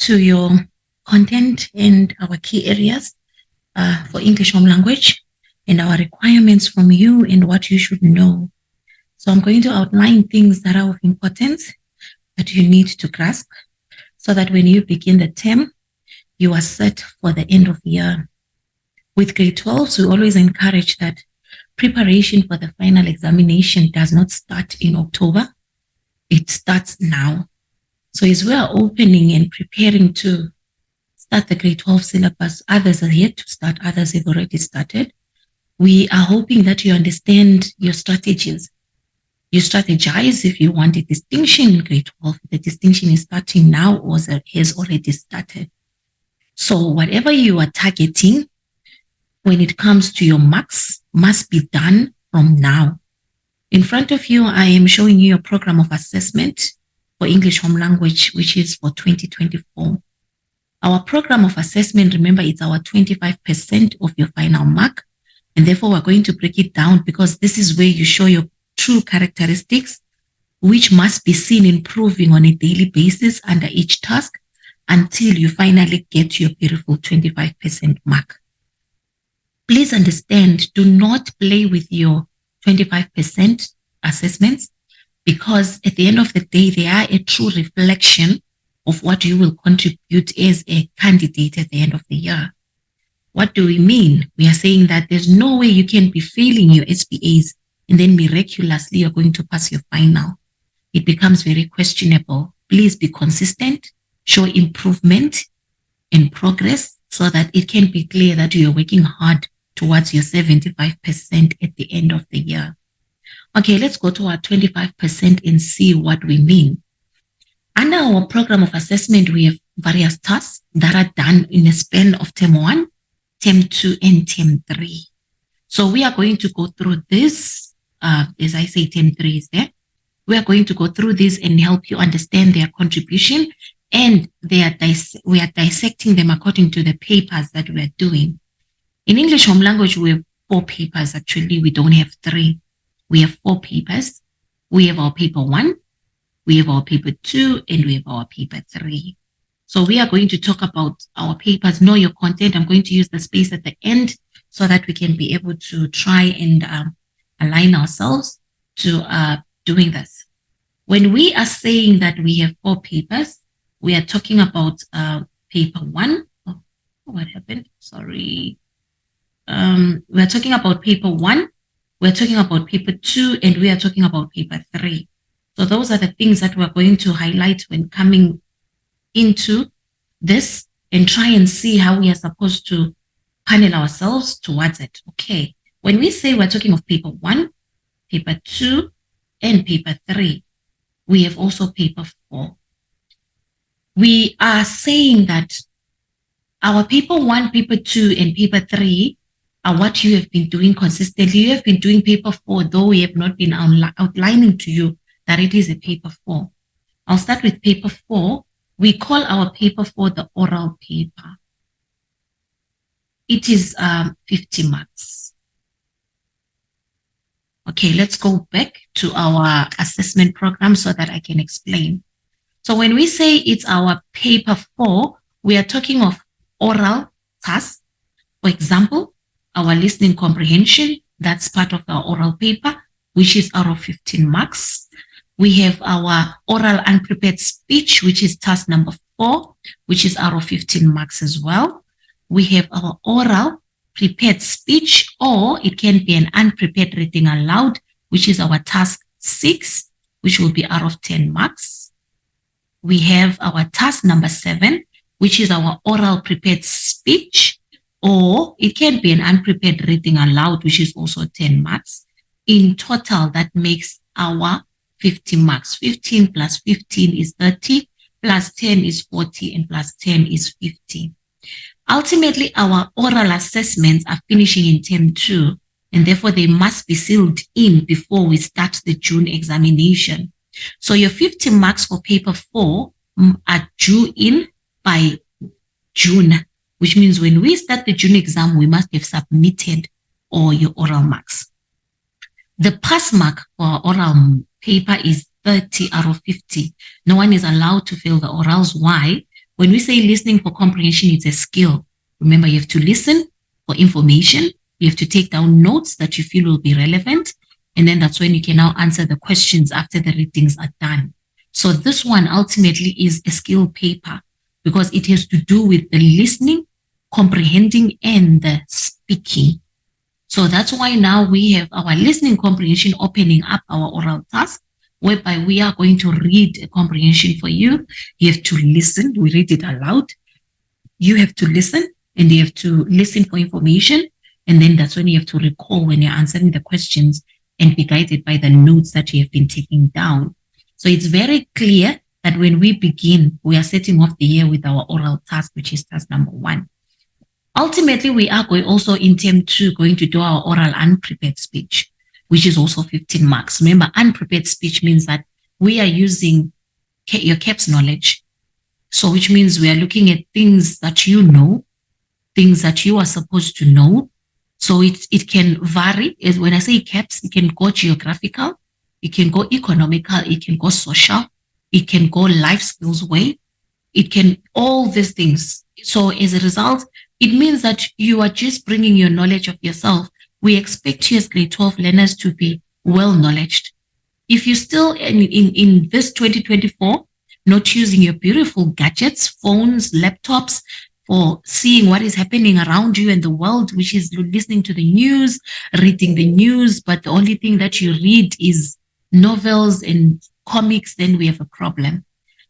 to your content and our key areas for English home language and our requirements from you and what you should know. So I'm going to outline things that are of importance that you need to grasp so that when you begin the term, you are set for the end of the year. With grade 12s, we always encourage that preparation for the final examination does not start in October. It starts now. So as we are opening and preparing to start the grade 12 syllabus, others are yet to start, others have already started. We are hoping that you understand your strategies. You strategize if you want a distinction in grade 12. The distinction is starting now or has already started. So whatever you are targeting when it comes to your marks must be done from now. In front of you, I am showing you your program of assessment for English home language, which is for 2024. Our program of assessment, remember, it's our 25% of your final mark. And therefore, we're going to break it down because this is where you show your true characteristics, which must be seen improving on a daily basis under each task until you finally get your beautiful 25% mark. Please understand, do not play with your 25% assessments because at the end of the day, they are a true reflection of what you will contribute as a candidate at the end of the year. What do we mean? We are saying that there's no way you can be failing your SPAs and then miraculously you're going to pass your final. It becomes very questionable. Please be consistent, show improvement and progress so that it can be clear that you're working hard towards your 75% at the end of the year. Okay, let's go to our 25% and see what we mean. Under our program of assessment, we have various tasks that are done in a span of term 1, term 2, and term 3. So we are going to go through this, as I say, term 3 is there. We are going to go through this and help you understand their contribution, and we are dissecting them according to the papers that we are doing. In English home language, we have 4 papers. Actually, we don't have 3. We have 4 papers. We have our paper 1, we have our paper 2, and we have our paper 3. So we are going to talk about our papers, know your content. I'm going to use the space at the end so that we can be able to try and align ourselves to doing this. When we are saying that we have 4 papers, we are talking about paper 1. Oh, what happened? Sorry. We're talking about paper 1, we're talking about paper 2, and we are talking about paper 3. So those are the things that we're going to highlight when coming into this and try and see how we are supposed to panel ourselves towards it. Okay, when we say we're talking of paper 1, paper 2, and paper 3, we have also paper 4. We are saying that our paper 1, paper 2, and paper 3 are what you have been doing consistently. You have been doing paper 4, though we have not been outlining to you that it is a paper 4. I'll start with paper 4. We call our paper 4 the oral paper. It is 50 marks. Okay, let's go back to our assessment program so that I can explain. So when we say it's our paper 4, we are talking of oral tasks. For example, our listening comprehension, that's part of our oral paper, which is out of 15 marks. We have our oral unprepared speech, which is task number 4, which is out of 15 marks as well. We have our oral prepared speech, or it can be an unprepared reading aloud, which is our task 6, which will be out of 10 marks. We have our task number 7, which is our oral prepared speech, or it can be an unprepared reading aloud, which is also 10 marks. In total, that makes our 50 marks. 15 plus 15 is 30, plus 10 is 40, and plus 10 is 50. Ultimately, our oral assessments are finishing in term 2, and therefore they must be sealed in before we start the June examination. So your 50 marks for paper 4 are due in by June, which means when we start the June exam, we must have submitted all your oral marks. The pass mark for our oral paper is 30 out of 50. No one is allowed to fail the orals. Why? When we say listening for comprehension, it's a skill. Remember, you have to listen for information. You have to take down notes that you feel will be relevant. And then that's when you can now answer the questions after the readings are done. So this one ultimately is a skill paper because it has to do with the listening, comprehending, and the speaking. So that's why now we have our listening comprehension opening up our oral task, whereby we are going to read a comprehension for you. You have to listen. We read it aloud. You have to listen, and you have to listen for information. And then that's when you have to recall when you're answering the questions and be guided by the notes that you have been taking down. So it's very clear that when we begin, we are setting off the year with our oral task, which is task number 1. Ultimately, we are going also in term 2 going to do our oral unprepared speech, which is also 15 marks. Remember, unprepared speech means that we are using your CAPS knowledge. So which means we are looking at things that you know, things that you are supposed to know. So it can vary. When I say CAPS, it can go geographical, it can go economical, it can go social, it can go life skills way, it can all these things. So as a result, it means that you are just bringing your knowledge of yourself. We expect you as grade 12 learners to be well knowledged. If you're still in this 2024, not using your beautiful gadgets, phones, laptops, for seeing what is happening around you in the world, which is listening to the news, reading the news, but the only thing that you read is novels and comics, then we have a problem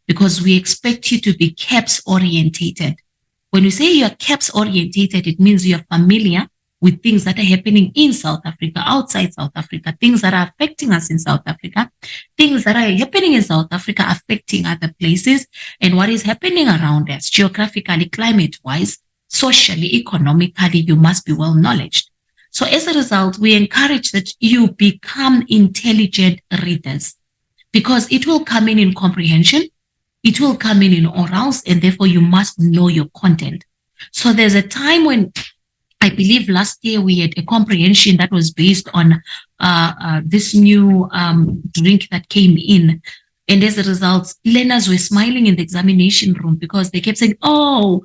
because we expect you to be CAPS orientated. When you say you're CAPS orientated, it means you're familiar with things that are happening in South Africa, outside South Africa, things that are affecting us in South Africa, things that are happening in South Africa affecting other places, and what is happening around us, geographically, climate-wise, socially, economically, you must be well knowledged. So as a result, we encourage that you become intelligent readers because it will come in comprehension, it will come in orals, and therefore you must know your content. So there's a time when I believe last year we had a comprehension that was based on this new drink that came in. And as a result, learners were smiling in the examination room because they kept saying, oh,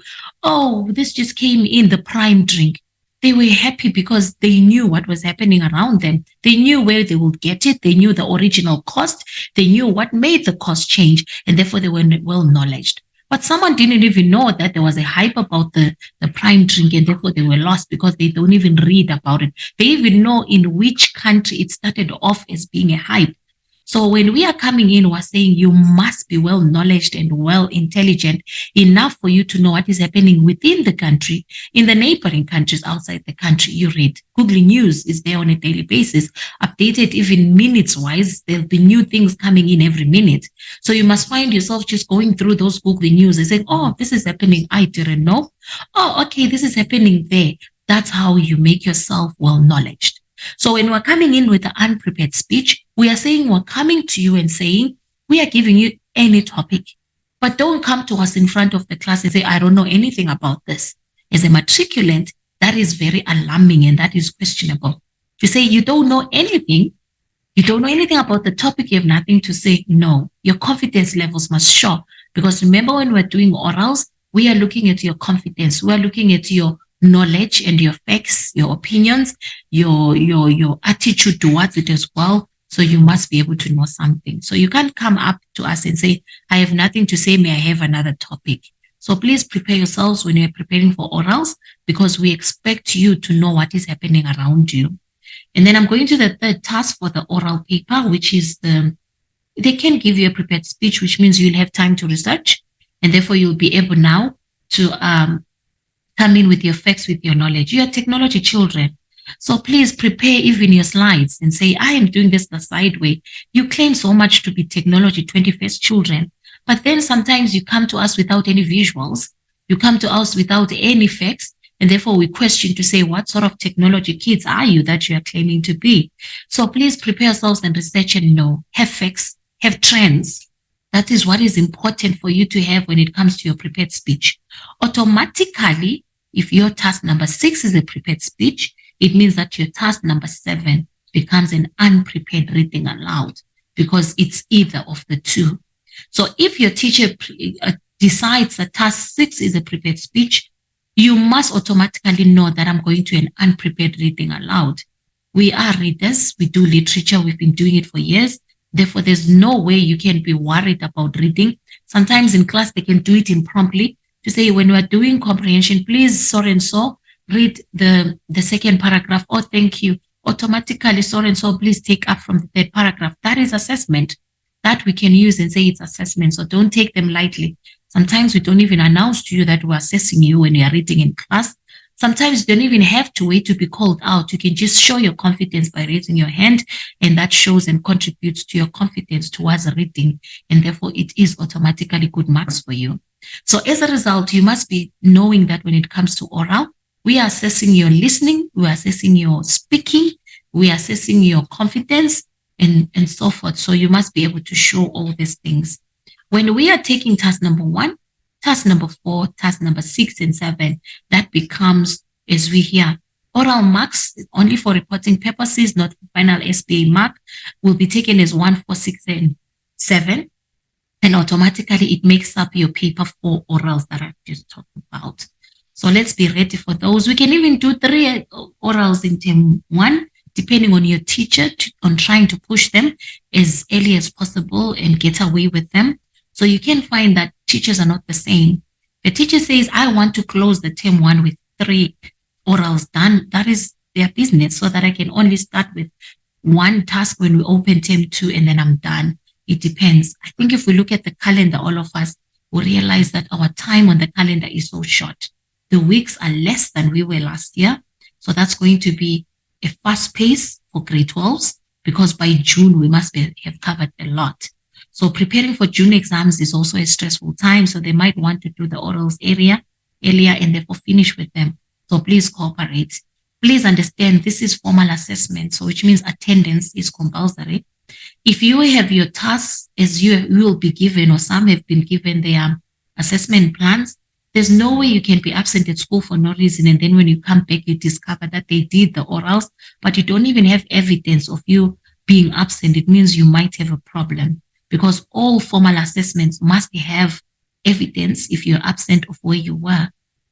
this just came in, the prime drink. They were happy because they knew what was happening around them. They knew where they would get it. They knew the original cost. They knew what made the cost change. And therefore, they were well knowledged. But someone didn't even know that there was a hype about the prime drink, and therefore they were lost because they don't even read about it. They even know in which country it started off as being a hype. So when we are coming in, we're saying you must be well knowledged and well intelligent enough for you to know what is happening within the country, in the neighboring countries outside the country. You read. Google News is there on a daily basis, updated even minutes wise. There'll be new things coming in every minute. So you must find yourself just going through those Google News and saying, oh, this is happening. I didn't know. Oh, okay, this is happening there. That's how you make yourself well knowledged. So when we're coming in with the unprepared speech, we are saying we're coming to you and saying, we are giving you any topic, but don't come to us in front of the class and say, I don't know anything about this. As a matriculant, that is very alarming and that is questionable. To say you don't know anything about the topic, you have nothing to say. No, your confidence levels must show. Because remember, when we're doing orals, we are looking at your confidence. We are looking at your knowledge and your facts, your opinions, your attitude towards it as well. So you must be able to know something. So you can't come up to us and say, I have nothing to say. May I have another topic? So please prepare yourselves when you're preparing for orals, because we expect you to know what is happening around you. And then I'm going to the third task for the oral paper, which is they can give you a prepared speech, which means you'll have time to research. And therefore you'll be able now to come in with your facts, with your knowledge. You are technology children. So please prepare even your slides and say, I am doing this the side way. You claim so much to be technology 21st children, but then sometimes you come to us without any visuals. You come to us without any facts, and therefore we question to say, what sort of technology kids are you that you are claiming to be? So please prepare yourselves and research and know, have facts, have trends. That is what is important for you to have when it comes to your prepared speech. Automatically, if your task number 6 is a prepared speech, it means that your task number 7 becomes an unprepared reading aloud, because it's either of the two. So if your teacher decides that task 6 is a prepared speech, you must automatically know that I'm going to an unprepared reading aloud. We are readers. We do literature. We've been doing it for years. Therefore, there's no way you can be worried about reading. Sometimes in class, they can do it impromptu to say, when we're doing comprehension, please, so and so, read the second paragraph. Oh, thank you. Automatically, so and so, please take up from the third paragraph. That is assessment that we can use and say it's assessment. So don't take them lightly. Sometimes we don't even announce to you that we're assessing you when you're reading in class. Sometimes you don't even have to wait to be called out. You can just show your confidence by raising your hand, and that shows and contributes to your confidence towards reading, and therefore it is automatically good marks for you. So as a result, you must be knowing that when it comes to oral, we are assessing your listening, we are assessing your speaking, we are assessing your confidence, and so forth. So you must be able to show all these things. When we are taking task number 1, task number 4, task number 6 and 7, that becomes, as we hear, oral marks only for reporting purposes, not final SPA mark, will be taken as 1, 4, 6, and 7. And automatically it makes up your paper 4 orals that I've just talked about. So let's be ready for those. We can even do 3 orals in term 1, depending on your teacher, on trying to push them as early as possible and get away with them. So you can find that teachers are not the same. The teacher says, I want to close the term 1 with 3 orals done. That is their business, so that I can only start with 1 task when we open term 2 and then I'm done. It depends. I think if we look at the calendar, all of us will realize that our time on the calendar is so short. The weeks are less than we were last year. So that's going to be a fast pace for grade 12s, because by June we must have covered a lot. So preparing for June exams is also a stressful time. So they might want to do the orals earlier and therefore finish with them. So please cooperate. Please understand this is formal assessment, so which means attendance is compulsory. If you have your tasks as you will be given, or some have been given their assessment plans, there's no way you can be absent at school for no reason. And then when you come back, you discover that they did the orals, but you don't even have evidence of you being absent. It means you might have a problem, because all formal assessments must have evidence if you're absent of where you were.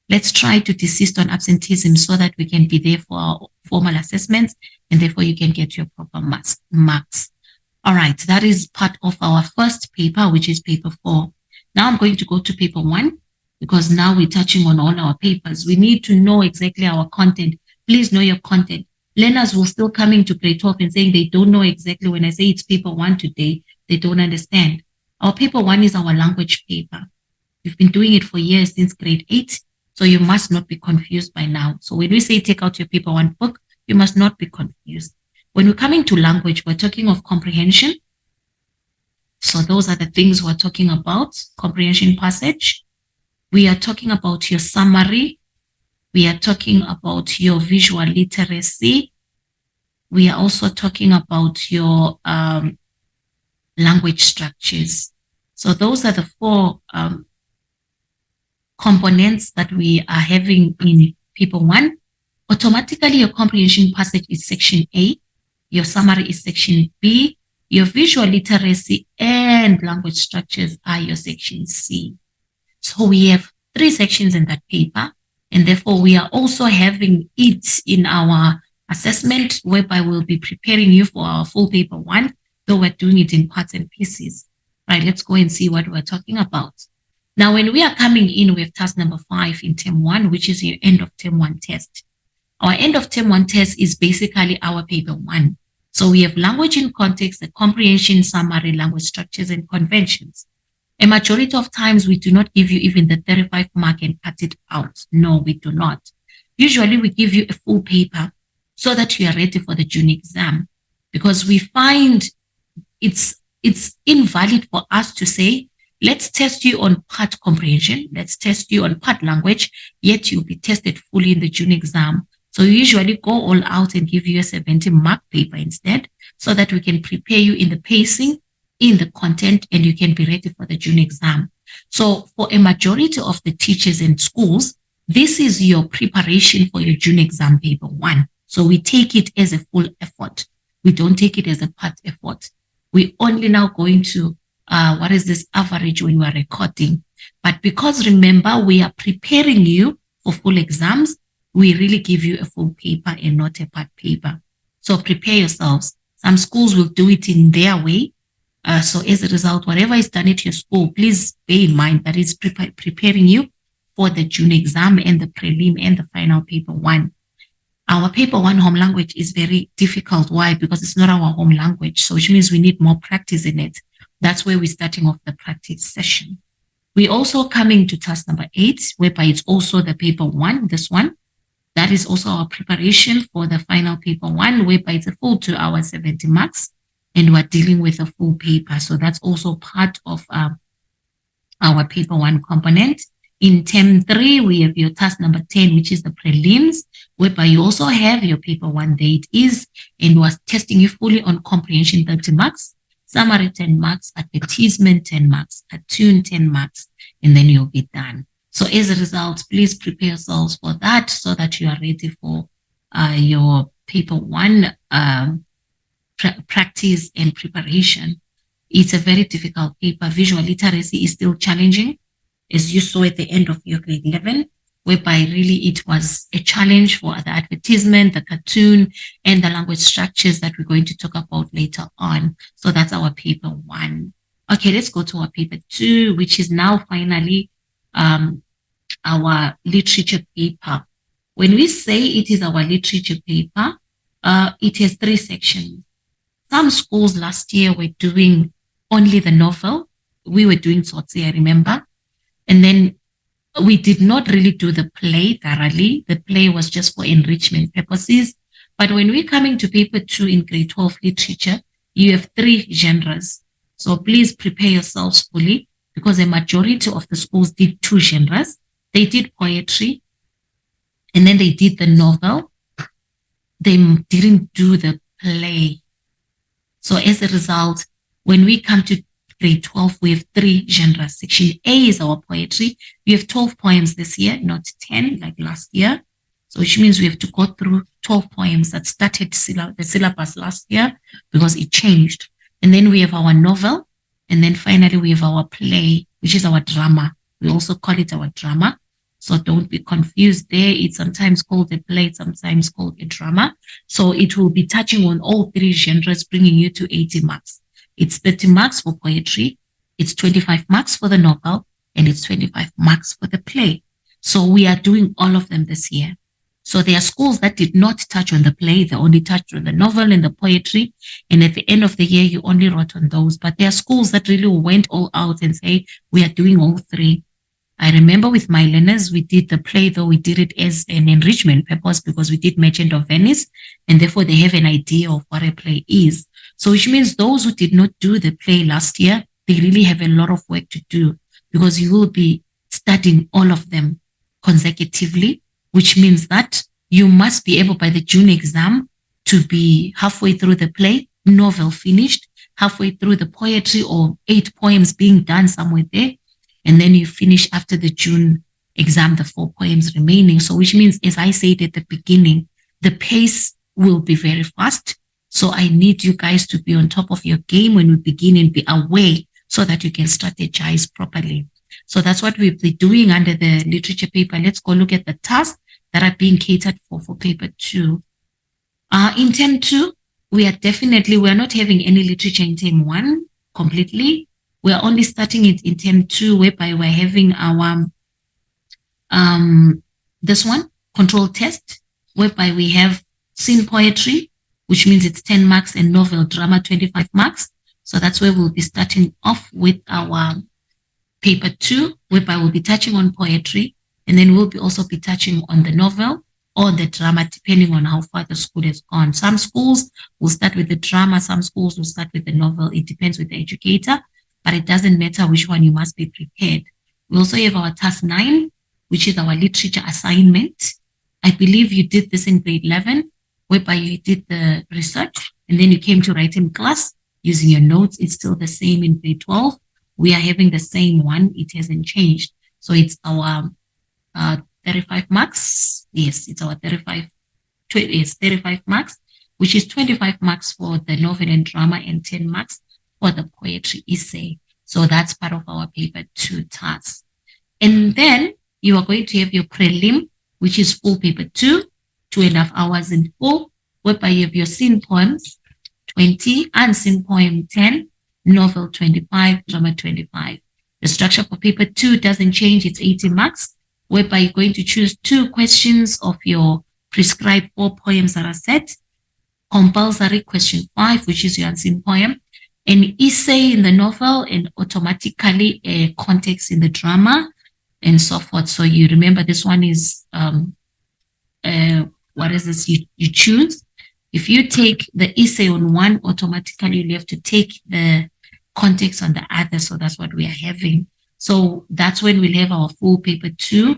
Let's try to desist on absenteeism so that we can be there for our formal assessments, and therefore you can get your proper marks. All right, that is part of our first paper, which is paper 4. Now I'm going to go to paper 1, because now we're touching on all our papers. We need to know exactly our content. Please know your content. Learners will still come into grade 12 and saying they don't know exactly. When I say it's paper 1 today, they don't understand. Our paper 1 is our language paper. We've been doing it for years, since grade 8. So you must not be confused by now. So when we say take out your paper 1 book, you must not be confused. When we're coming to language, we're talking of comprehension. So those are the things we're talking about. Comprehension passage. We are talking about your summary. We are talking about your visual literacy. We are also talking about your language structures. So those are the 4 components that we are having in paper 1. Automatically, your comprehension passage is section A. Your summary is section B. Your visual literacy and language structures are your section C. So we have 3 sections in that paper, and therefore we are also having it in our assessment, whereby we'll be preparing you for our full paper 1, though we're doing it in parts and pieces. Right, let's go and see what we're talking about. Now, when we are coming in, we have task number 5 in term 1, which is your end of term 1 test. Our end of term 1 test is basically our paper 1. So we have language in context, the comprehension, summary, language structures, and conventions. A majority of times, we do not give you even the 35 mark and cut it out. No, we do not. Usually, we give you a full paper so that you are ready for the June exam, because we find it's invalid for us to say, let's test you on part comprehension, let's test you on part language, yet you'll be tested fully in the June exam. So we usually go all out and give you a 70 mark paper instead, so that we can prepare you in the pacing, in the content, and you can be ready for the June exam. So for a majority of the teachers and schools, this is your preparation for your June exam paper 1. So we take it as a full effort. We don't take it as a part effort. We only now going to, what is this average when we are recording? But because remember, we are preparing you for full exams, we really give you a full paper and not a part paper. So prepare yourselves. Some schools will do it in their way. So as a result, whatever is done at your school, please bear in mind that it's preparing you for the June exam and the prelim and the final paper one. Our paper one home language is very difficult. Why? Because it's not our home language. So which means we need more practice in it. That's where we're starting off the practice session. We're also coming to task number 8, whereby it's also the paper one, this one. That is also our preparation for the final paper one, whereby it's a full 2 hours, 70 marks, and we're dealing with a full paper. So that's also part of our paper one component. In term 3, we have your task number 10, which is the prelims, whereby you also have your paper one date is, and we're testing you fully on comprehension, 30 marks, summary 10 marks, advertisement 10 marks, cartoon 10 marks, and then you'll be done. So as a result, please prepare yourselves for that so that you are ready for your paper one practice and preparation. It's a very difficult paper. Visual literacy is still challenging, as you saw at the end of your grade 11, whereby really it was a challenge for the advertisement, the cartoon, and the language structures that we're going to talk about later on. So that's our paper one. Okay, let's go to our paper 2, which is now finally our literature paper. When we say it is our literature paper, it has 3 sections. Some schools last year were doing only the novel. We were doing Tsotsi, I remember. And then we did not really do the play thoroughly. The play was just for enrichment purposes. But when we're coming to paper 2 in grade 12 literature, you have 3 genres. So please prepare yourselves fully, because a majority of the schools did 2 genres. They did poetry, and then they did the novel. They didn't do the play. So as a result, when we come to grade 12, we have 3 genres. Section A is our poetry. We have 12 poems this year, not 10 like last year. So which means we have to go through 12 poems that started the syllabus last year because it changed. And then we have our novel. And then finally we have our play, which is our drama. We also call it our drama. So don't be confused there. It's sometimes called a play, sometimes called a drama. So it will be touching on all 3 genres, bringing you to 80 marks. It's 30 marks for poetry, it's 25 marks for the novel, and it's 25 marks for the play. So we are doing all of them this year. So there are schools that did not touch on the play, they only touched on the novel and the poetry, and at the end of the year, you only wrote on those. But there are schools that really went all out and say, we are doing all 3. I remember with my learners, we did the play, though we did it as an enrichment purpose because we did Merchant of Venice, and therefore they have an idea of what a play is. So which means those who did not do the play last year, they really have a lot of work to do, because you will be studying all of them consecutively, which means that you must be able by the June exam to be halfway through the play, novel finished, halfway through the poetry or 8 poems being done somewhere there. And then you finish after the June exam, the 4 poems remaining. So which means, as I said at the beginning, the pace will be very fast. So I need you guys to be on top of your game when we begin and be aware so that you can strategize properly. So that's what we'll be doing under the literature paper. Let's go look at the tasks that are being catered for paper 2. In term 2, we are not having any literature in term 1 completely. We're only starting it in term 2, whereby we're having our this one, control test, whereby we have scene poetry, which means it's 10 marks, and novel drama 25 marks. So that's where we'll be starting off with our paper 2, whereby we'll be touching on poetry, and then we'll be also be touching on the novel or the drama, depending on how far the school has gone. Some schools will start with the drama, some schools will start with the novel. It depends with the educator, but it doesn't matter which one, you must be prepared. We also have our task 9, which is our literature assignment. I believe you did this in grade 11, whereby you did the research and then you came to write in class using your notes. It's still the same in grade 12. We are having the same one. It hasn't changed. So it's our 35 marks. Yes, it's our 35 marks, which is 25 marks for the novel and drama and 10 marks for the poetry essay. So that's part of our paper 2 task. And then you are going to have your prelim, which is full paper 2, 2.5 hours in full, whereby you have your scene poems, 20, unseen poem 10, novel 25, drama 25. The structure for paper 2 doesn't change, it's 80 marks, whereby you're going to choose 2 questions of your prescribed 4 poems that are set, compulsory question 5, which is your unseen poem, an essay in the novel, and automatically a context in the drama, and so forth. So you remember this one is what is this you choose. If you take the essay on one, automatically you have to take the context on the other. So that's what we are having. So that's when we'll have our full paper 2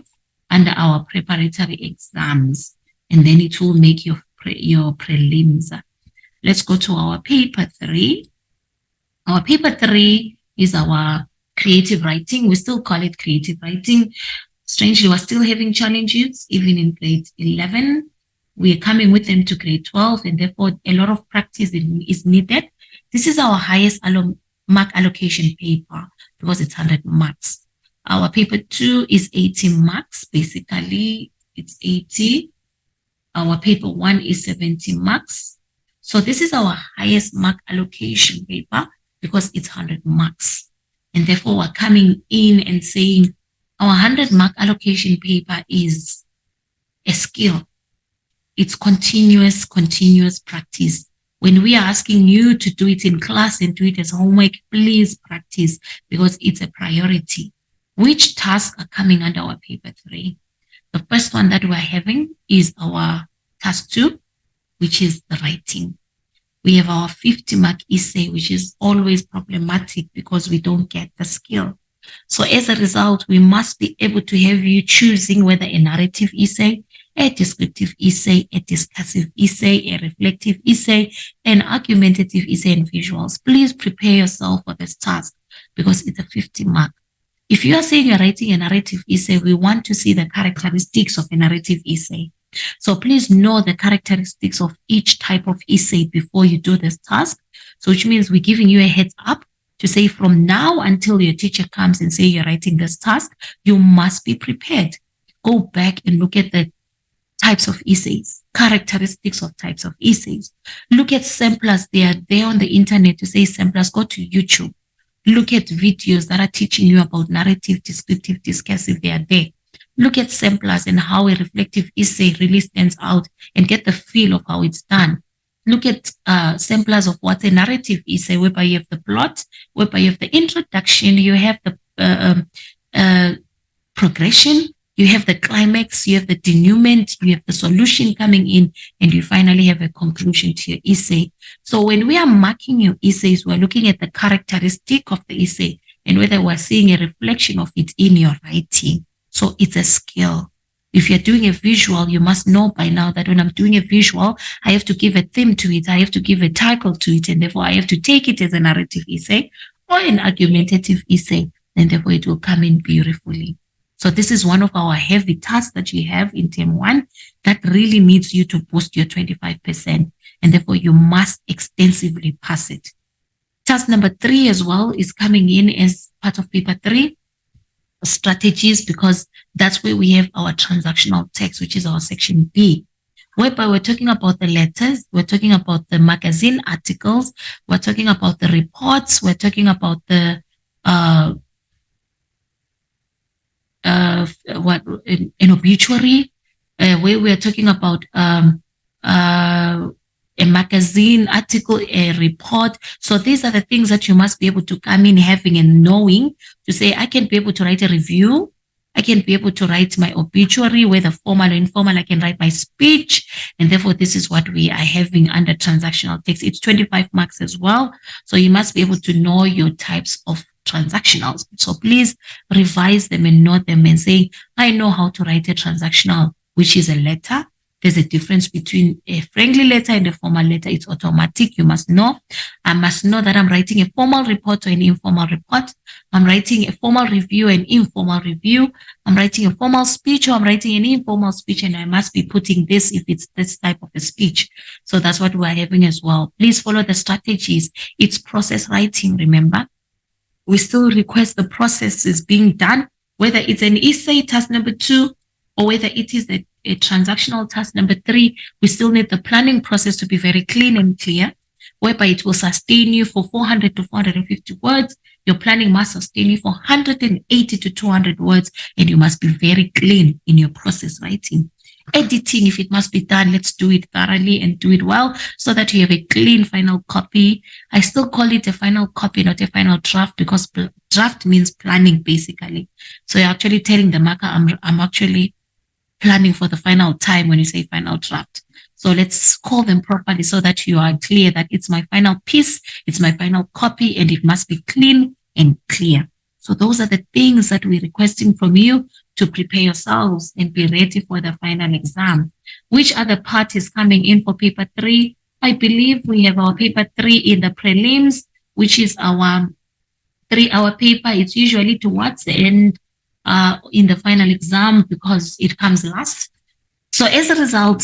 under our preparatory exams, and then it will make your prelims. Let's go to our paper 3. Our paper 3 is our creative writing. We still call it creative writing. Strangely, we're still having challenges even in grade 11. We're coming with them to grade 12, and therefore a lot of practice is needed. This is our highest mark allocation paper because it's 100 marks. Our paper 2 is 80 marks. Basically, it's 80. Our paper 1 is 70 marks. So this is our highest mark allocation paper because it's 100 marks. And therefore, we're coming in and saying our 100 mark allocation paper is a skill. It's continuous practice. When we are asking you to do it in class and do it as homework, please practice because it's a priority. Which tasks are coming under our paper 3? The first one that we're having is our task 2, which is the writing. We have our 50 mark essay, which is always problematic because we don't get the skill. So as a result, we must be able to have you choosing whether a narrative essay, a descriptive essay, a discursive essay, a reflective essay, an argumentative essay, and visuals. Please prepare yourself for this task because it's a 50 mark. If you are saying you're writing a narrative essay, we want to see the characteristics of a narrative essay. So please know the characteristics of each type of essay before you do this task. So which means we're giving you a heads up to say from now until your teacher comes and say you're writing this task, you must be prepared. Go back and look at the types of essays, characteristics of types of essays. Look at samplers. They are there on the internet to say samplers. Go to YouTube. Look at videos that are teaching you about narrative, descriptive, discursive. They are there. Look at samplers and how a reflective essay really stands out and get the feel of how it's done. Look at samplers of what's a narrative essay, whereby you have the plot, whereby you have the introduction, you have the progression, you have the climax, you have the denouement, you have the solution coming in, and you finally have a conclusion to your essay. So when we are marking your essays, we're looking at the characteristic of the essay and whether we're seeing a reflection of it in your writing. So it's a skill. If you're doing a visual, you must know by now that when I'm doing a visual, I have to give a theme to it. I have to give a title to it. And therefore, I have to take it as a narrative essay or an argumentative essay. And therefore, it will come in beautifully. So this is one of our heavy tasks that you have in term 1 that really needs you to boost your 25%. And therefore, you must extensively pass it. Task number 3 as well is coming in as part of paper 3. Strategies, because that's where we have our transactional text, which is our section B, whereby we're talking about the letters, we're talking about the magazine articles, we're talking about the reports, we're talking about the an obituary, where we're talking about a magazine article, a report. So these are the things that you must be able to come in having and knowing to say, I can be able to write a review. I can be able to write my obituary, whether formal or informal. I can write my speech. And therefore, this is what we are having under transactional text. It's 25 marks as well. So you must be able to know your types of transactionals. So please revise them and know them and say, I know how to write a transactional, which is a letter. There's a difference between a friendly letter and a formal letter. It's automatic. You must know. I must know that I'm writing a formal report or an informal report. I'm writing a formal review and informal review. I'm writing a formal speech or I'm writing an informal speech, and I must be putting this if it's this type of a speech. So that's what we're having as well. Please follow the strategies. It's process writing, remember. We still request the process is being done whether it's an essay task number 2, or whether it is a transactional task number 3, we still need the planning process to be very clean and clear, whereby it will sustain you for 400 to 450 words. Your planning must sustain you for 180 to 200 words, and you must be very clean in your process writing. Editing, if it must be done, let's do it thoroughly and do it well so that you have a clean final copy. I still call it a final copy, not a final draft, because draft means planning basically. So you're actually telling the marker, I'm actually planning for the final time when you say final draft. So let's call them properly so that you are clear that it's my final piece, it's my final copy, and it must be clean and clear. So those are the things that we're requesting from you to prepare yourselves and be ready for the final exam. Which other part is coming in for paper 3? I believe we have our paper 3 in the prelims, which is our 3-hour paper. It's usually towards the end in the final exam because it comes last. So as a result,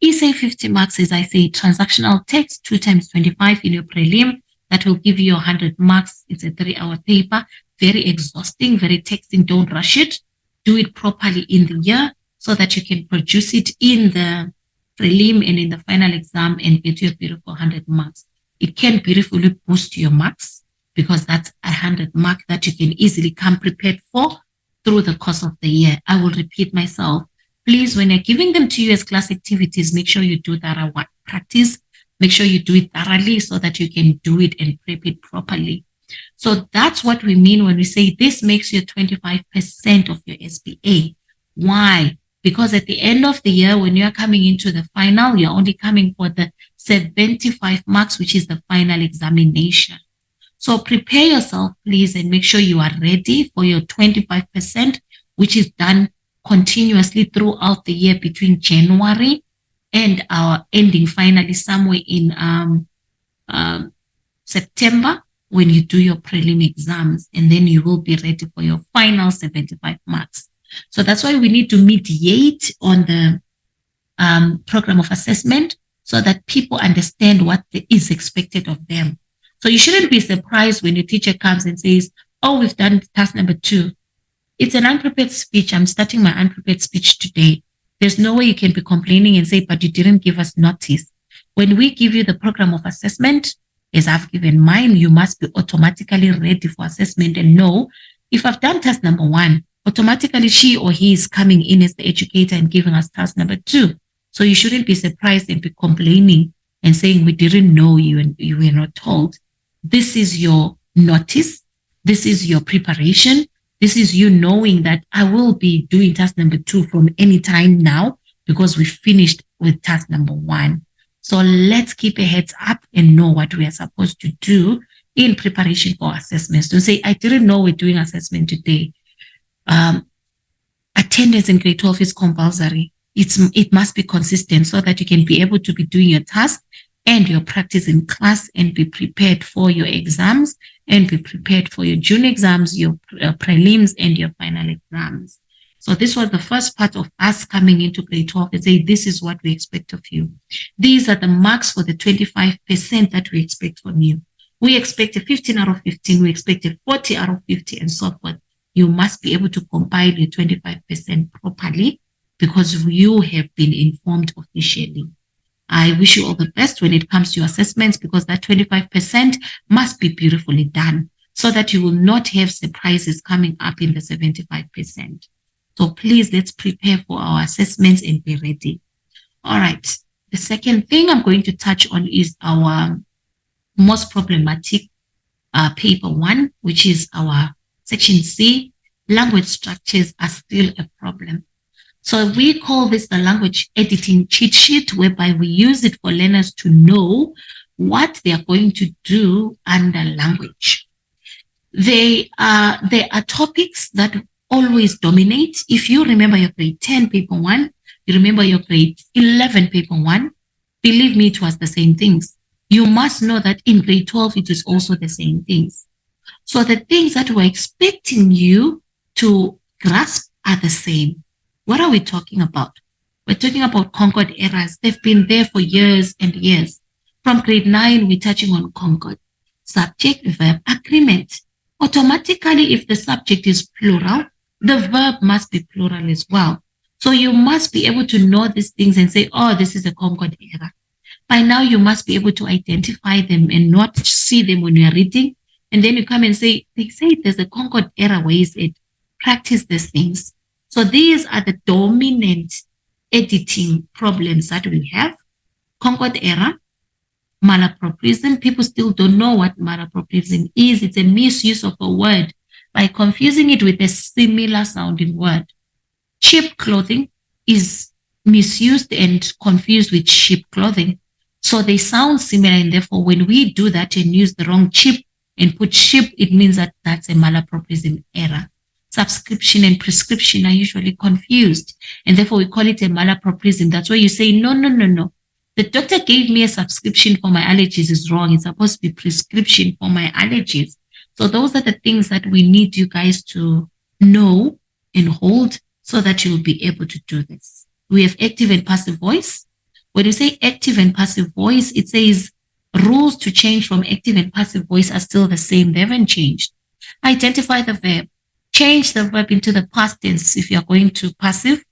essay 50 marks, as I say, transactional text 2 times 25 in your prelim. That will give you 100 marks. It's a 3-hour paper, very exhausting, very taxing. Don't rush it. Do it properly in the year so that you can produce it in the prelim and in the final exam and get your beautiful 100 marks. It can beautifully boost your marks because that's 100 mark that you can easily come prepared for through the course of the year. I will repeat myself. Please, when you're giving them to you as class activities, make sure you do that practice. Make sure you do it thoroughly so that you can do it and prep it properly. So that's what we mean when we say this makes you 25% of your SPA. Why? Because at the end of the year, when you're coming into the final, you're only coming for the 75 marks, which is the final examination. So prepare yourself, please, and make sure you are ready for your 25%, which is done continuously throughout the year between January and our ending finally somewhere in September when you do your prelim exams, and then you will be ready for your final 75 marks. So that's why we need to mediate on the program of assessment so that people understand what is expected of them. So you shouldn't be surprised when your teacher comes and says, oh, we've done task number 2. It's an unprepared speech. I'm starting my unprepared speech today. There's no way you can be complaining and say, but you didn't give us notice. When we give you the program of assessment, as I've given mine, you must be automatically ready for assessment and know if I've done task number 1, automatically she or he is coming in as the educator and giving us task number 2. So you shouldn't be surprised and be complaining and saying we didn't know you and you were not told. This is your notice. This is your preparation. This is you knowing that I will be doing task number 2 from any time now because we finished with task number 1. So let's keep a heads up and know what we are supposed to do in preparation for assessments. Don't say, I didn't know we're doing assessment today. Attendance in grade 12 is compulsory. It must be consistent so that you can be able to be doing your task and your practice in class and be prepared for your exams and be prepared for your June exams, your prelims, and your final exams. So this was the first part of us coming into grade 12 and say, this is what we expect of you. These are the marks for the 25% that we expect from you. We expect a 15 out of 15. We expect a 40 out of 50 and so forth. You must be able to compile your 25% properly because you have been informed officially. I wish you all the best when it comes to your assessments because that 25% must be beautifully done so that you will not have surprises coming up in the 75%. So please, let's prepare for our assessments and be ready. All right. The second thing I'm going to touch on is our most problematic paper 1, which is our section C. Language structures are still a problem. So we call this the language editing cheat sheet, whereby we use it for learners to know what they are going to do under language. There are topics that always dominate. If you remember your grade 10 paper 1, you remember your grade 11 paper 1, believe me, it was the same things. You must know that in grade 12, it is also the same things. So the things that we're expecting you to grasp are the same. What are we talking about? We're talking about concord errors. They've been there for years and years. From grade 9, we're touching on concord. Subject, verb, agreement. Automatically, if the subject is plural, the verb must be plural as well. So you must be able to know these things and say, oh, this is a concord error. By now, you must be able to identify them and not see them when you are reading. And then you come and say, they say there's a concord error. Where is it? Practice these things. So these are the dominant editing problems that we have. Concord error, malapropism. People still don't know what malapropism is. It's a misuse of a word by confusing it with a similar sounding word. Cheap clothing is misused and confused with cheap clothing. So they sound similar, and therefore when we do that and use the wrong cheap and put cheap, it means that that's a malapropism error. Subscription and prescription are usually confused, and therefore we call it a malapropism. That's why you say, no. The doctor gave me a subscription for my allergies is wrong. It's supposed to be prescription for my allergies. So those are the things that we need you guys to know and hold so that you'll be able to do this. We have active and passive voice. When you say active and passive voice, it says rules to change from active and passive voice are still the same. They haven't changed. Identify the verb. Change the verb into the past tense if you're going to passive.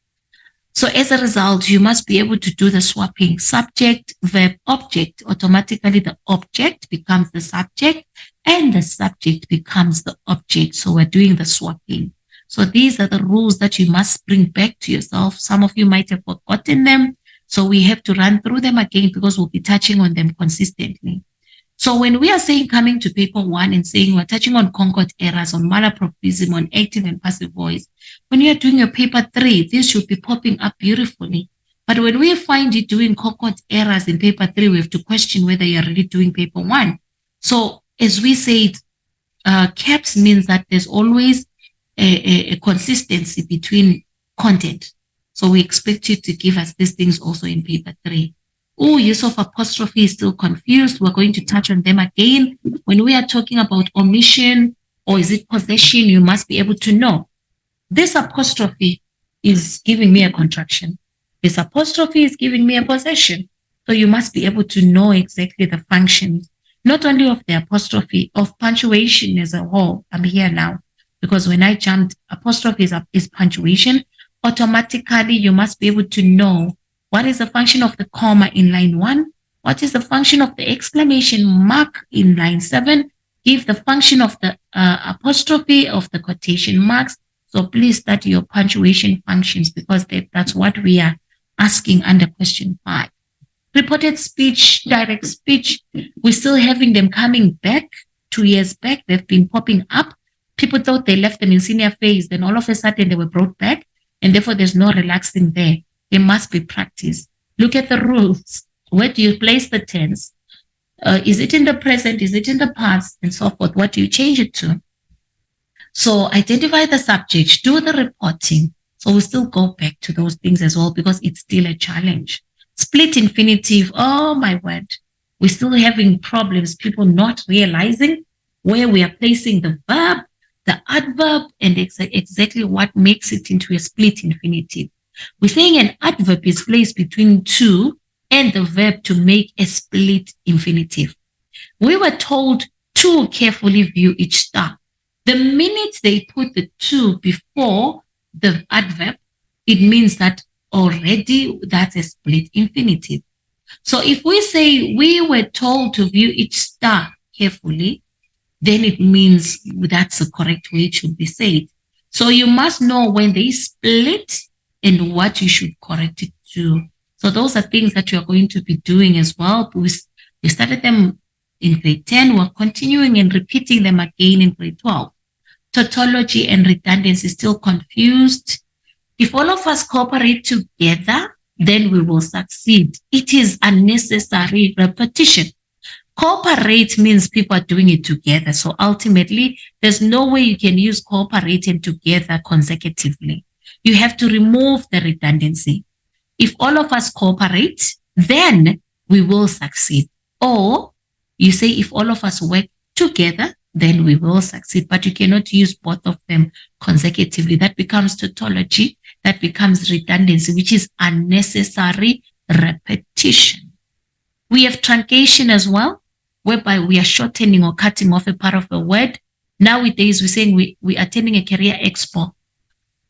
So as a result, you must be able to do the swapping. Subject, verb, object. Automatically, the object becomes the subject and the subject becomes the object. So we're doing the swapping. So these are the rules that you must bring back to yourself. Some of you might have forgotten them. So we have to run through them again because we'll be touching on them consistently. So when we are saying coming to paper 1 and saying we're touching on concord errors, on malapropism, on active and passive voice, when you're doing your paper 3, this should be popping up beautifully. But when we find you doing concord errors in paper 3, we have to question whether you're really doing paper 1. So as we said, CAPS means that there's always a consistency between content. So we expect you to give us these things also in paper 3. Oh, use of apostrophe is still confused. We're going to touch on them again. When we are talking about omission or is it possession, you must be able to know. This apostrophe is giving me a contraction. This apostrophe is giving me a possession. So you must be able to know exactly the functions, not only of the apostrophe, of punctuation as a whole. I'm here now because when I jumped, apostrophe is punctuation. Automatically, you must be able to know what is the function of the comma in line 1? What is the function of the exclamation mark in line 7? Give the function of the apostrophe of the quotation marks. So please study your punctuation functions because that's what we are asking under question 5. Reported speech, direct speech, we're still having them coming back. 2 years back, they've been popping up. People thought they left them in senior phase, then all of a sudden they were brought back, and therefore there's no relaxing there. There must be practice. Look at the rules. Where do you place the tense? Is it in the present? Is it in the past? And so forth. What do you change it to? So identify the subject. Do the reporting. So we'll still go back to those things as well because it's still a challenge. Split infinitive. Oh, my word. We're still having problems. People not realizing where we are placing the verb, the adverb, and exactly what makes it into a split infinitive. We're saying an adverb is placed between to and the verb to make a split infinitive. We were told to carefully view each star. The minute they put the to before the adverb, it means that already that's a split infinitive. So if we say we were told to view each star carefully, then it means that's the correct way it should be said. So you must know when they split and what you should correct it to. So those are things that you're going to be doing as well. We started them in grade 10. We're continuing and repeating them again in grade 12. Tautology and redundancy is still confused. If all of us cooperate together, then we will succeed. It is unnecessary repetition. Cooperate means people are doing it together. So ultimately, there's no way you can use cooperate and together consecutively. You have to remove the redundancy. If all of us cooperate, then we will succeed. Or you say if all of us work together, then we will succeed. But you cannot use both of them consecutively. That becomes tautology. That becomes redundancy, which is unnecessary repetition. We have truncation as well, whereby we are shortening or cutting off a part of a word. Nowadays, we're saying we are attending a career expo.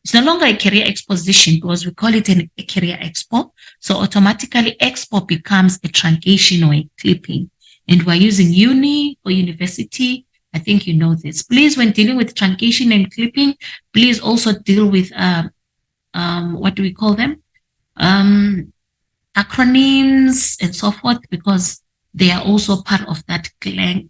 It's no longer a career exposition because we call it a career expo. So automatically expo becomes a truncation or a clipping. And we're using uni or university. I think you know this. Please, when dealing with truncation and clipping, please also deal with what do we call them? Acronyms and so forth, because they are also part of that gang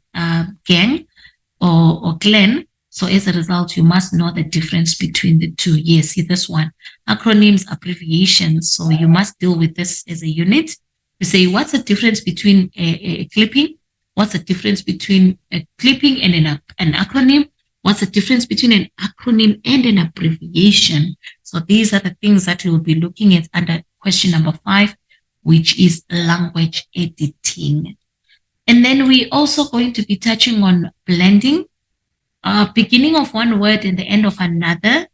or clan. So as a result, you must know the difference between the two. Yes, see this one. Acronyms, abbreviations. So you must deal with this as a unit. You say, what's the difference between a clipping? What's the difference between a clipping and an acronym? What's the difference between an acronym and an abbreviation? So these are the things that we will be looking at under question number 5, which is language editing. And then we're also going to be touching on blending, beginning of one word and the end of another.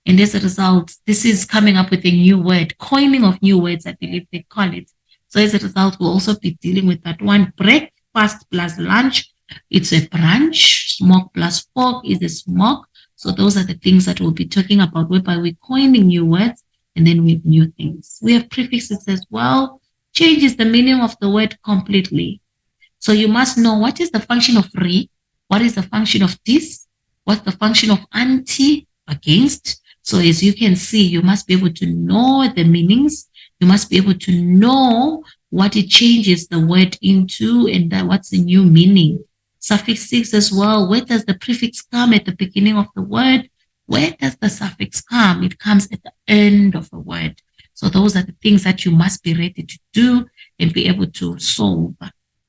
And as a result, this is coming up with a new word, coining of new words, I believe they call it. So as a result, we'll also be dealing with that one. Breakfast plus lunch, it's a brunch. Smoke plus fork is a smoke. So those are the things that we'll be talking about, whereby we're coining new words and then we have new things. We have prefixes as well. Changes the meaning of the word completely. So you must know what is the function of re, what is the function of this, what's the function of anti, against. So as you can see, you must be able to know the meanings. You must be able to know what it changes the word into and what's the new meaning. Suffixes as well. Where does the prefix come at the beginning of the word? Where does the suffix come? It comes at the end of the word. So those are the things that you must be ready to do and be able to solve.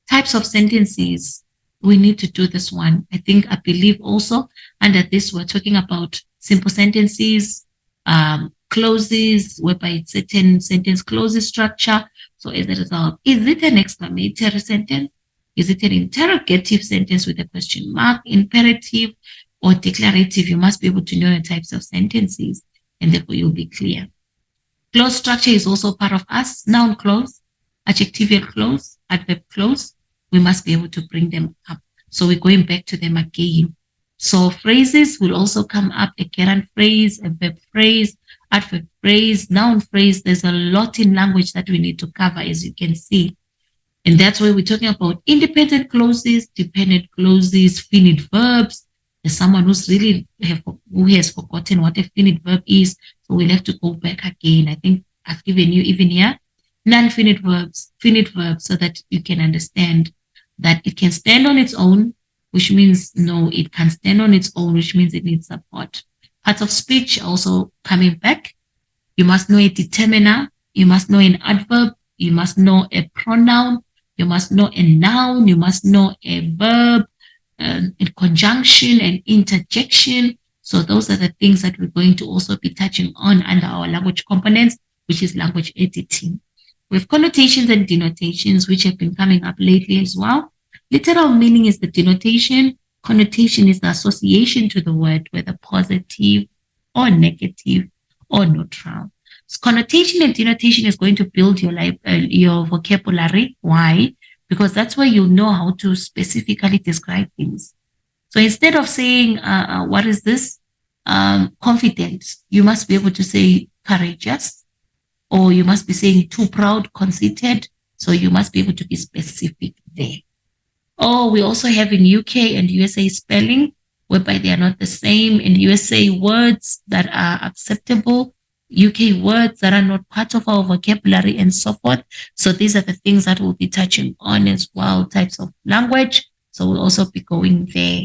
Types of sentences, we need to do this one. I believe also under this, we're talking about simple sentences, clauses, whereby it's certain sentence clauses structure. So as a result, is it an exclamatory sentence? Is it an interrogative sentence with a question mark, imperative or declarative? You must be able to know the types of sentences, and therefore you'll be clear. Clause structure is also part of us. Noun clause, adjectival clause, adverb clause. We must be able to bring them up. So we're going back to them again. So phrases will also come up, a gerund phrase, a verb phrase, adverb phrase, noun phrase. There's a lot in language that we need to cover, as you can see. And that's why we're talking about independent clauses, dependent clauses, finite verbs. There's someone who has forgotten what a finite verb is. So we'll have to go back again. I think I've given you even here non-finite verbs, finite verbs, so that you can understand that it can stand on its own, which means no, it can stand on its own, which means it needs support. Parts of speech also coming back. You must know a determiner. You must know an adverb. You must know a pronoun. You must know a noun. You must know a verb, a conjunction, and interjection. So those are the things that we're going to also be touching on under our language components, which is language editing. With connotations and denotations, which have been coming up lately as well. Literal meaning is the denotation. Connotation is the association to the word, whether positive or negative or neutral. So connotation and denotation is going to build your vocabulary. Why? Because that's where you know how to specifically describe things. So instead of saying, what is this? Confident, you must be able to say courageous, or you must be saying too proud, conceited. So you must be able to be specific there. Or we also have in UK and USA spelling, whereby they are not the same. In USA, words that are acceptable, UK words that are not part of our vocabulary, and so forth. So these are the things that we'll be touching on as well, types of language. So we'll also be going there.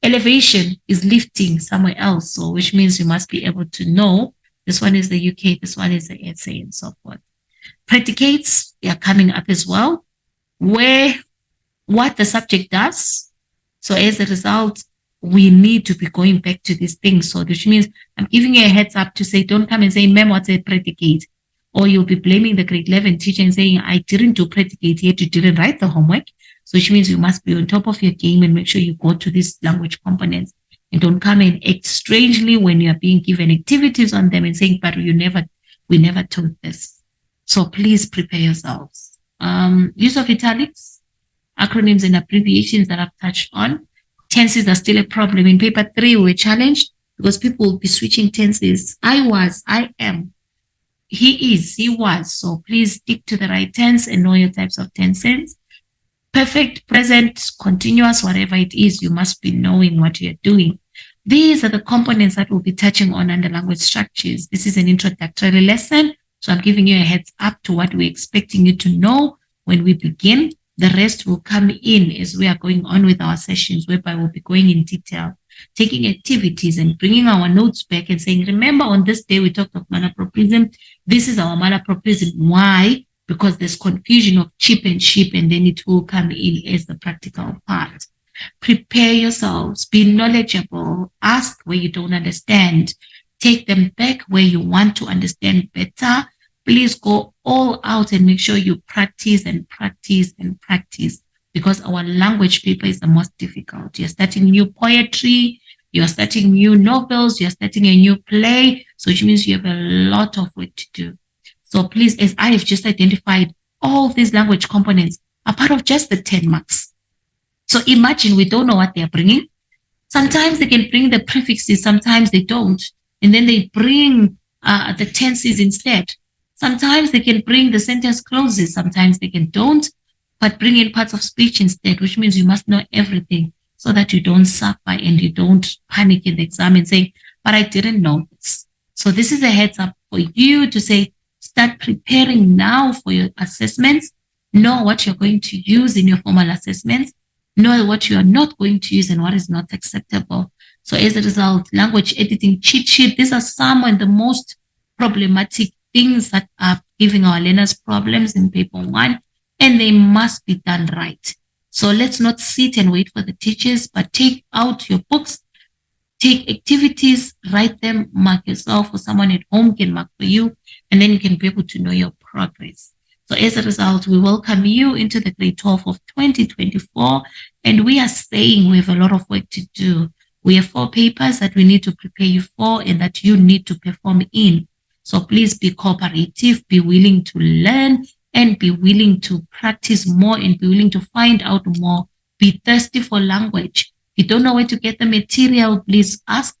Elevation is lifting somewhere else, so which means you must be able to know this one is the UK, this one is the SA, and so forth. Predicates are coming up as well, where what the subject does. So as a result, we need to be going back to these things. So which means I'm giving you a heads up to say, don't come and say, ma'am, what's a predicate? Or you'll be blaming the grade 11 teacher and saying, I didn't do predicate yet, you didn't write the homework. So which means you must be on top of your game and make sure you go to these language components and don't come and act strangely when you are being given activities on them and saying, but we never taught this. So please prepare yourselves. Use of italics, acronyms and abbreviations that I've touched on. Tenses are still a problem. In paper 3, we were challenged because people will be switching tenses. I was, I am, he is, he was. So please stick to the right tense and know your types of tenses. Perfect, present, continuous, whatever it is, you must be knowing what you're doing. These are the components that we'll be touching on under language structures. This is an introductory lesson, so I'm giving you a heads up to what we're expecting you to know when we begin. The rest will come in as we are going on with our sessions, whereby we'll be going in detail, taking activities and bringing our notes back and saying, remember on this day we talked of malapropism. This is our malapropism. Why? Because there's confusion of chip and ship, and then it will come in as the practical part. Prepare yourselves, be knowledgeable, ask where you don't understand, take them back where you want to understand better. Please go all out and make sure you practice and practice and practice, because our language paper is the most difficult. You're starting new poetry, you're starting new novels, you're starting a new play, so which means you have a lot of work to do. So please, as I have just identified, all these language components are part of just the 10 marks. So imagine we don't know what they're bringing. Sometimes they can bring the prefixes, sometimes they don't. And then they bring the tenses instead. Sometimes they can bring the sentence clauses, sometimes they can don't, but bring in parts of speech instead, which means you must know everything so that you don't suffer and you don't panic in the exam and say, but I didn't know this. So this is a heads up for you to say, start preparing now for your assessments. Know what you're going to use in your formal assessments. Know what you are not going to use and what is not acceptable. So as a result, language editing cheat sheet, these are some of the most problematic things that are giving our learners problems in paper 1, and they must be done right. So let's not sit and wait for the teachers, but take out your books, take activities, write them, mark yourself, or someone at home can mark for you, and then you can be able to know your progress. So as a result, we welcome you into the grade 12 of 2024, and we are saying we have a lot of work to do. We have 4 papers that we need to prepare you for and that you need to perform in. So please be cooperative, be willing to learn, and be willing to practice more and be willing to find out more. Be thirsty for language. If you don't know where to get the material, please ask,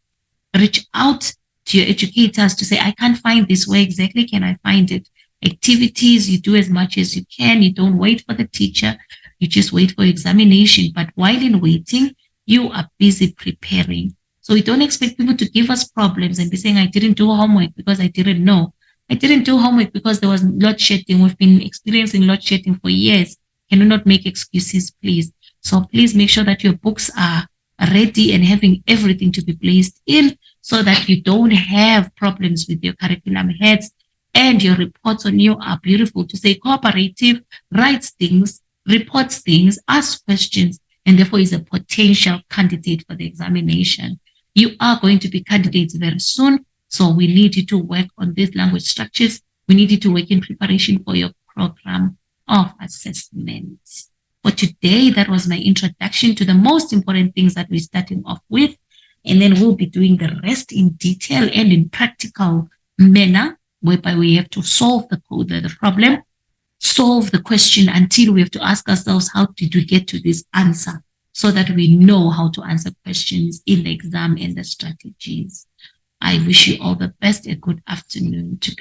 reach out to your educators to say, I can't find this. Where exactly can I find it? Activities, you do as much as you can. You don't wait for the teacher. You just wait for examination. But while in waiting, you are busy preparing. So we don't expect people to give us problems and be saying, I didn't do homework because I didn't know. I didn't do homework because there was load shedding. We've been experiencing load shedding for years. Can you not make excuses, please? So please make sure that your books are ready and having everything to be placed in so that you don't have problems with your curriculum heads, and your reports on you are beautiful to say cooperative, writes things, reports things, asks questions, and therefore is a potential candidate for the examination. You are going to be candidates very soon, so we need you to work on these language structures. We need you to work in preparation for your program of assessment. For today, that was my introduction to the most important things that we're starting off with, and then we'll be doing the rest in detail and in practical manner, whereby we have to solve the problem, solve the question until we have to ask ourselves, how did we get to this answer, so that we know how to answer questions in the exam and the strategies. I wish you all the best. A good afternoon to